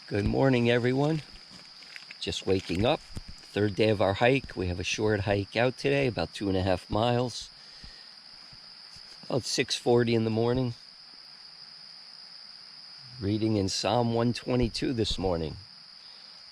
Good morning, everyone. Just waking up. Third day of our hike. We have a short hike out today, about 2.5 miles. About 6:40 in the morning. Reading in Psalm 122 this morning.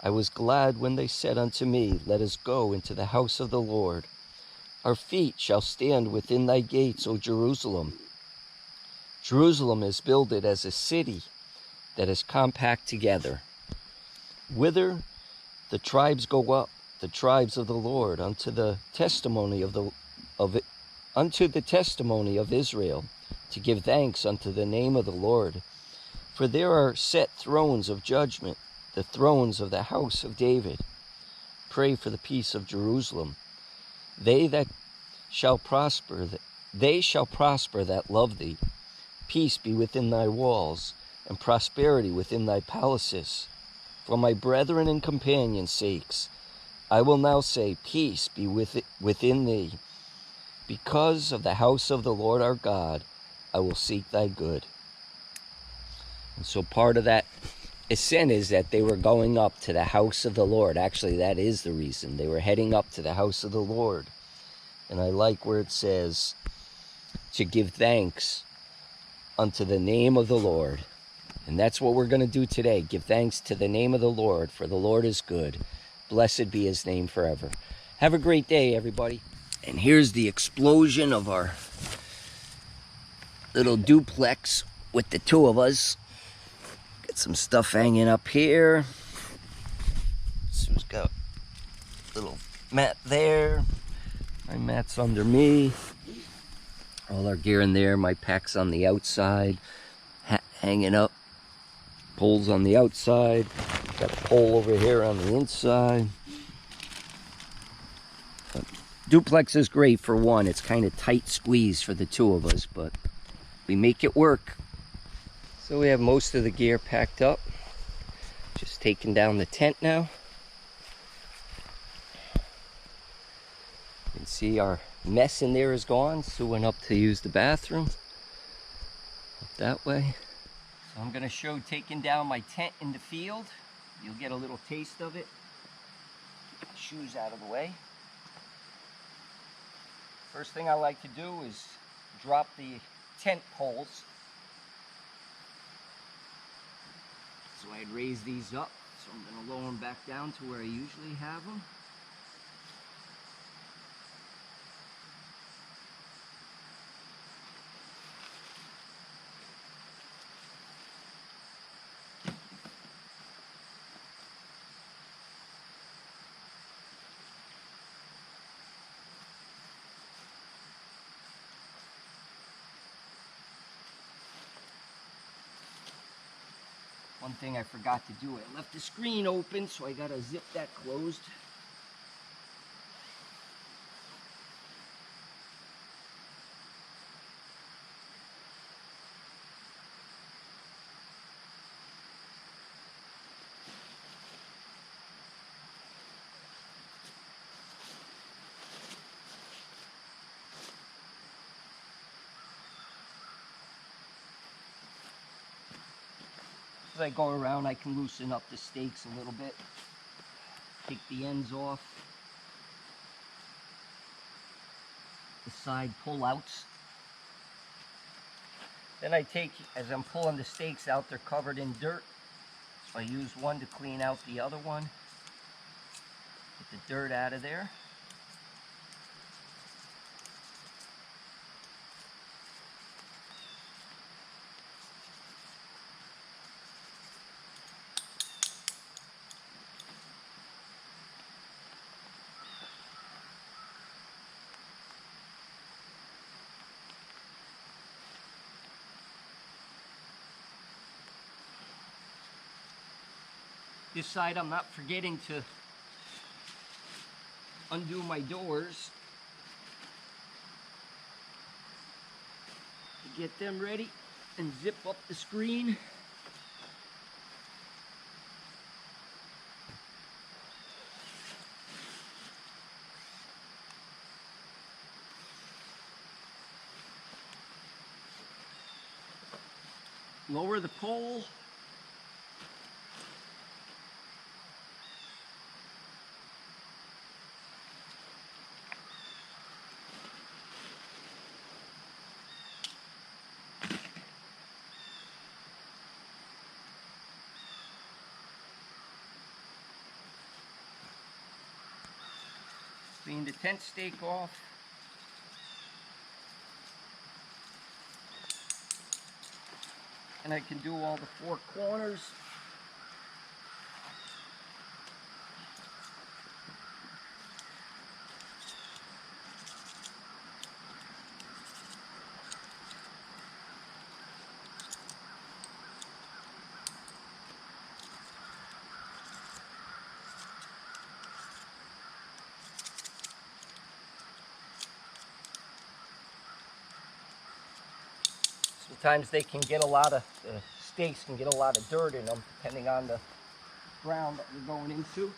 I was glad when they said unto me, Let us go into the house of the Lord. Our feet shall stand within thy gates, O Jerusalem. Jerusalem is builded as a city that is compact together. Whither the tribes go up, the tribes of the Lord, unto the testimony of Israel, to give thanks unto the name of the Lord. For there are set thrones of judgment, the thrones of the house of David. Pray for the peace of Jerusalem. They shall prosper that love thee. Peace be within thy walls, and prosperity within thy palaces. For my brethren and companions' sakes, I will now say, Peace be within thee. Because of the house of the Lord our God, I will seek thy good. And so part of that ascent is that they were going up to the house of the Lord. Actually, that is the reason. They were heading up to the house of the Lord. And I like where it says, to give thanks unto the name of the Lord. And that's what we're going to do today. Give thanks to the name of the Lord, for the Lord is good. Blessed be his name forever. Have a great day, everybody. And here's the explosion of our little duplex with the two of us. Got some stuff hanging up here. Sue's got a little mat there. My mat's under me. All our gear in there. My pack's on the outside. Hat hanging up. Poles on the outside. Got a pole over here on the inside. But duplex is great for one. It's kind of tight squeeze for the two of us, but we make it work. So we have most of the gear packed up. Just taking down the tent now. You can see our mess in there is gone. Sue went up to use the bathroom. Up that way. So I'm going to show taking down my tent in the field. You'll get a little taste of it. Get the shoes out of the way. First thing I like to do is drop the tent poles. So I'd raise these up. So I'm going to lower them back down to where I usually have them. One thing I forgot to do, I left the screen open, so I gotta zip that closed. As I go around, I can loosen up the stakes a little bit. Take the ends off. The side pull-outs. Then I take, as I'm pulling the stakes out, they're covered in dirt. So I use one to clean out the other one. Get the dirt out of there. This side, I'm not forgetting to undo my doors to get them ready and zip up the screen. Lower the pole. Clean the tent stake off. And I can do all the four corners. Sometimes they can get a lot of, the stakes can get a lot of dirt in them, depending on the ground that you're going into.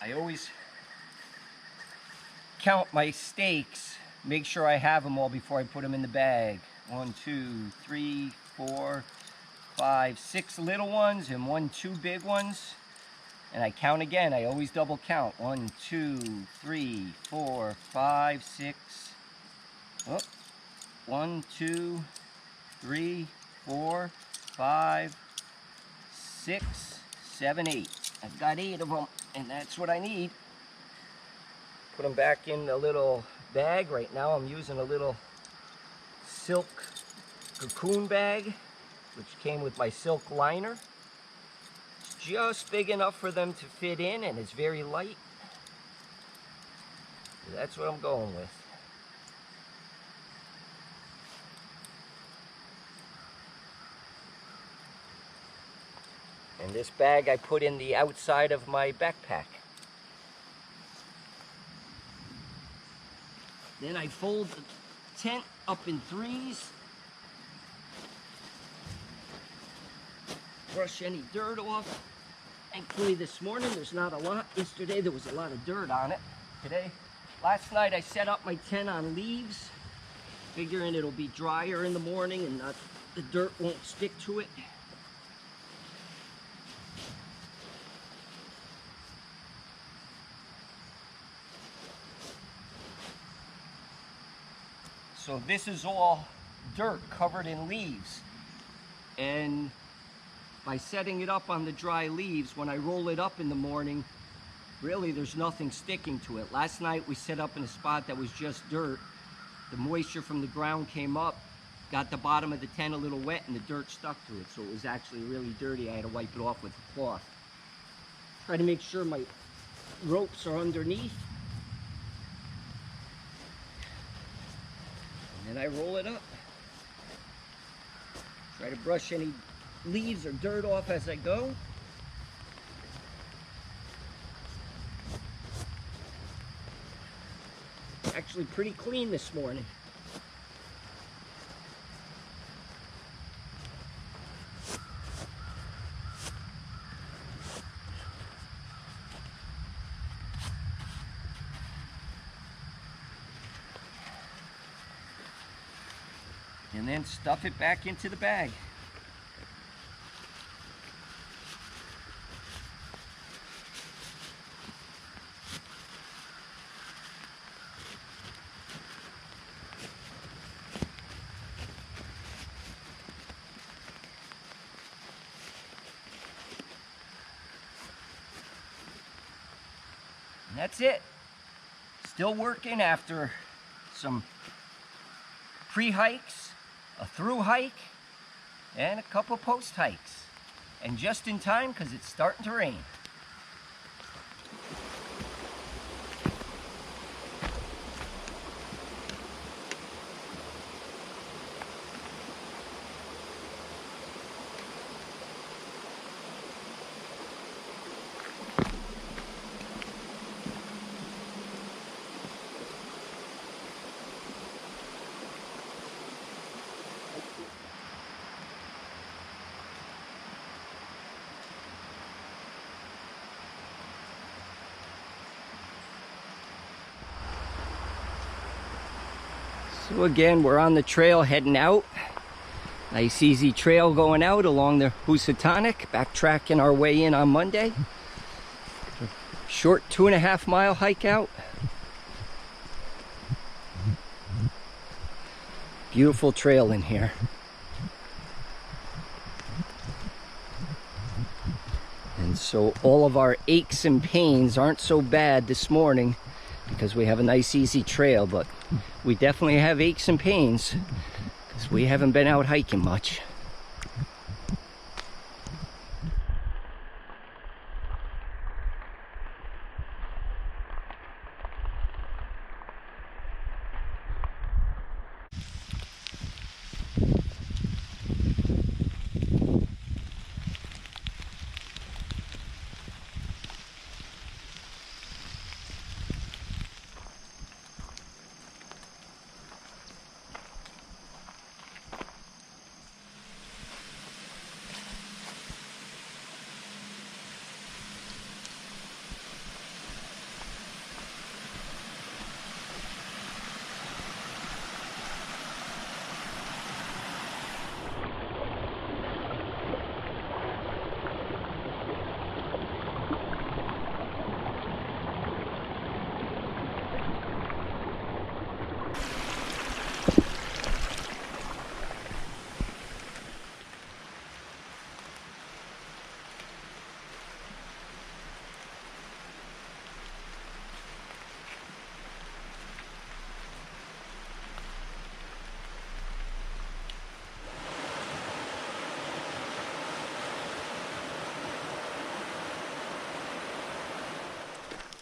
I always count my stakes, make sure I have them all before I put them in the bag. 1, 2, 3, 4, 5, 6 little ones and 1, 2 big ones. And I count again, I always double count. 1, 2, 3, 4, 5, 6. Oh, 1, 2, 3, 4, 5, 6, 7, 8. I've got 8 of them, and that's what I need. Put them back in the little bag. Right now I'm using a little silk cocoon bag, which came with my silk liner. It's just big enough for them to fit in, and it's very light. So that's what I'm going with. And this bag I put in the outside of my backpack. Then I fold the tent up in 3s. Brush any dirt off. Thankfully this morning there's not a lot. Yesterday there was a lot of dirt on it. Last night I set up my tent on leaves, figuring it'll be drier in the morning and the dirt won't stick to it. So this is all dirt covered in leaves. And by setting it up on the dry leaves, when I roll it up in the morning, really there's nothing sticking to it. Last night we set up in a spot that was just dirt. The moisture from the ground came up, got the bottom of the tent a little wet, and the dirt stuck to it. So it was actually really dirty. I had to wipe it off with a cloth. Try to make sure my ropes are underneath. And then I roll it up. Try to brush any leaves or dirt off as I go. Actually pretty clean this morning. And then stuff it back into the bag. And that's it. Still working after some pre-hikes, a through hike, and a couple post hikes. And just in time because it's starting to rain. So again, we're on the trail heading out. Nice easy trail going out along the Housatonic, backtracking our way in on Monday. Short 2.5 mile hike out. Beautiful trail in here. And so all of our aches and pains aren't so bad this morning because we have a nice easy trail, but we definitely have aches and pains because we haven't been out hiking much.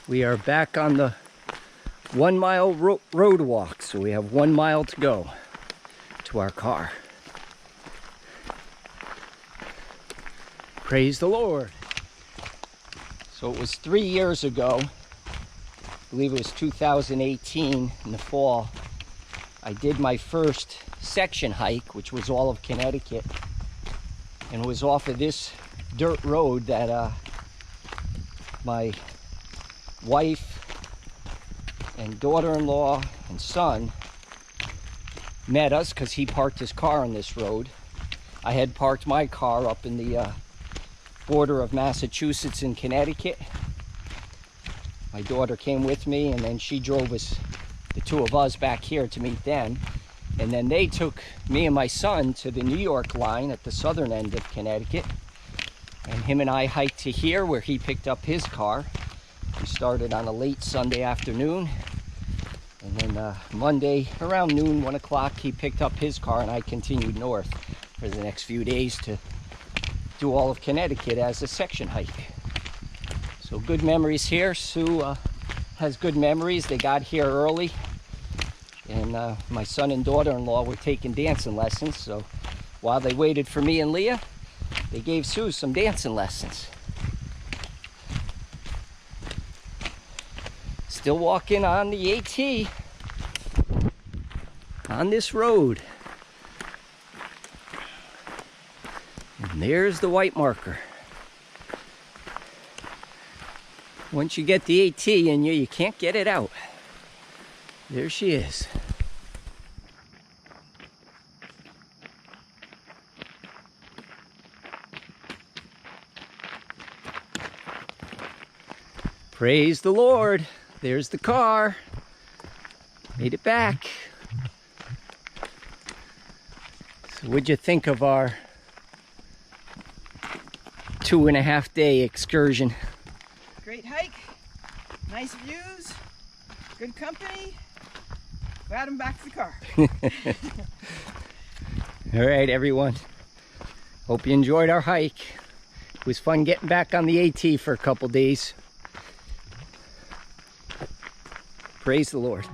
We are back on the 1 mile road walk, so we have 1 mile to go to our car. Praise the Lord. So it was 3 years ago, I believe it was 2018 in the fall, I did my first section hike, which was all of Connecticut, and it was off of this dirt road that my wife and daughter-in-law and son met us because he parked his car on this road. I had parked my car up in the border of Massachusetts and Connecticut. My daughter came with me, and then she drove us, the two of us, back here to meet them. And then they took me and my son to the New York line at the southern end of Connecticut. And him and I hiked to here where he picked up his car. We started on a late Sunday afternoon, and then Monday around noon, 1 o'clock, he picked up his car, and I continued north for the next few days to do all of Connecticut as a section hike. So good memories here. Sue has good memories. They got here early, and my son and daughter-in-law were taking dancing lessons, so while they waited for me and Leah, they gave Sue some dancing lessons. Still walking on the AT on this road. And there's the white marker. Once you get the AT in you, you can't get it out. There she is. Praise the Lord. There's the car. Made it back. So what'd you think of our 2.5 day excursion? Great hike, nice views, good company. Glad I'm back to the car. All right, everyone. Hope you enjoyed our hike. It was fun getting back on the AT for a couple days. Praise the Lord.